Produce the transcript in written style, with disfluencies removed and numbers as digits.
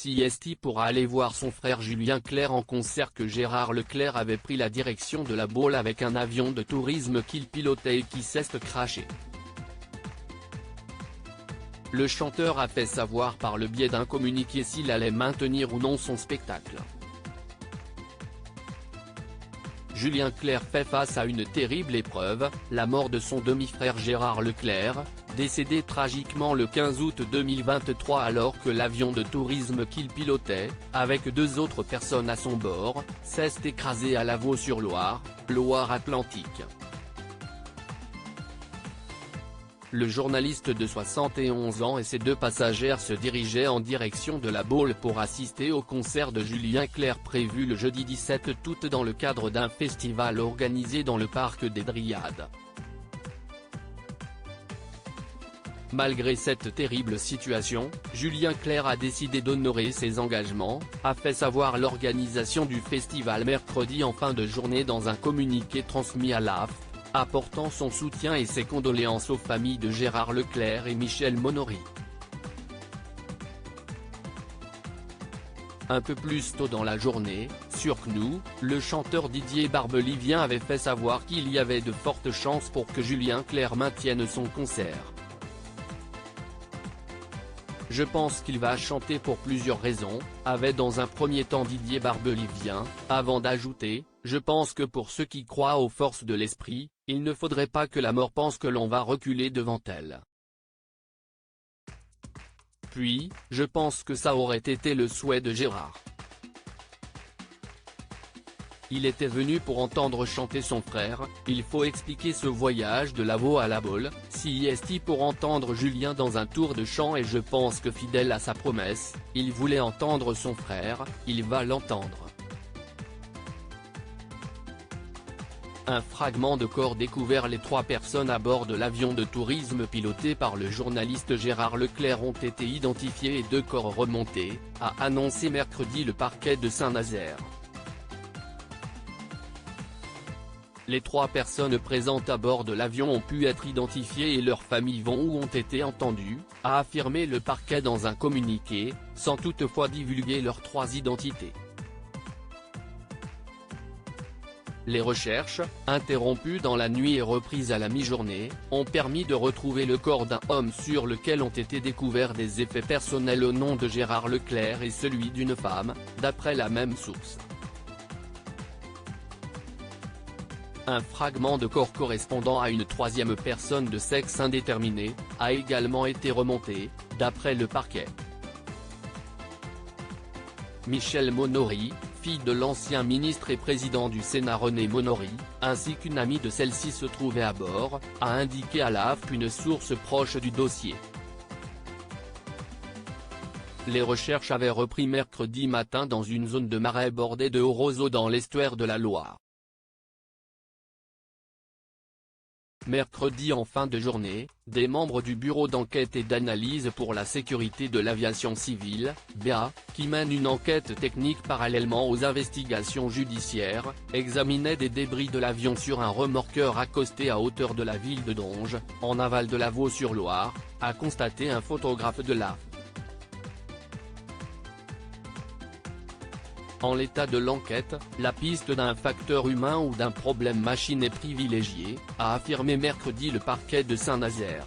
Siesti pour aller voir son frère Julien Clerc en concert que Gérard Leclerc avait pris la direction de la Baule avec un avion de tourisme qu'il pilotait et qui s'est crashé. Le chanteur a fait savoir par le biais d'un communiqué s'il allait maintenir ou non son spectacle. Julien Clerc fait face à une terrible épreuve, la mort de son demi-frère Gérard Leclerc, décédé tragiquement le 15 août 2023 alors que l'avion de tourisme qu'il pilotait, avec 2 autres personnes à son bord, s'est écrasé à Lavaux-sur-Loire, Loire-Atlantique. Le journaliste de 71 ans et ses 2 passagères se dirigeaient en direction de la Baule pour assister au concert de Julien Clerc prévu le jeudi 17 août dans le cadre d'un festival organisé dans le parc des Dryades. Malgré cette terrible situation, Julien Clerc a décidé d'honorer ses engagements, a fait savoir l'organisation du festival mercredi en fin de journée dans un communiqué transmis à l'AF, apportant son soutien et ses condoléances aux familles de Gérard Leclerc et Michel Monory. Un peu plus tôt dans la journée, sur CNOO, le chanteur Didier Barbelivien avait fait savoir qu'il y avait de fortes chances pour que Julien Clerc maintienne son concert. Je pense qu'il va chanter pour plusieurs raisons, avait dans un premier temps Didier Barbelivien, avant d'ajouter, je pense que pour ceux qui croient aux forces de l'esprit, il ne faudrait pas que la mort pense que l'on va reculer devant elle. Puis, je pense que ça aurait été le souhait de Gérard. Il était venu pour entendre chanter son frère, il faut expliquer ce voyage de Lavaux à la Baule, Siesti pour entendre Julien dans un tour de chant et je pense que fidèle à sa promesse, il voulait entendre son frère, il va l'entendre. Un fragment de corps découvert. Les 3 personnes à bord de l'avion de tourisme piloté par le journaliste Gérard Leclerc ont été identifiés et 2 corps remontés, a annoncé mercredi le parquet de Saint-Nazaire. Les 3 personnes présentes à bord de l'avion ont pu être identifiées et leurs familles vont ou ont été entendues, a affirmé le parquet dans un communiqué, sans toutefois divulguer leurs 3 identités. Les recherches, interrompues dans la nuit et reprises à la mi-journée, ont permis de retrouver le corps d'un homme sur lequel ont été découverts des effets personnels au nom de Gérard Leclerc et celui d'une femme, d'après la même source. Un fragment de corps correspondant à une 3e personne de sexe indéterminé, a également été remonté, d'après le parquet. Michel Monory, fille de l'ancien ministre et président du Sénat René Monory, ainsi qu'une amie de celle-ci se trouvait à bord, a indiqué à l'AF une source proche du dossier. Les recherches avaient repris mercredi matin dans une zone de marais bordée de hauts roseaux dans l'estuaire de la Loire. Mercredi en fin de journée, des membres du Bureau d'enquête et d'analyse pour la sécurité de l'aviation civile, BA, qui mène une enquête technique parallèlement aux investigations judiciaires, examinaient des débris de l'avion sur un remorqueur accosté à hauteur de la ville de Donges, en aval de Lavaux-sur-Loire, a constaté un photographe de l'AF. En l'état de l'enquête, la piste d'un facteur humain ou d'un problème machine est privilégiée, a affirmé mercredi le parquet de Saint-Nazaire.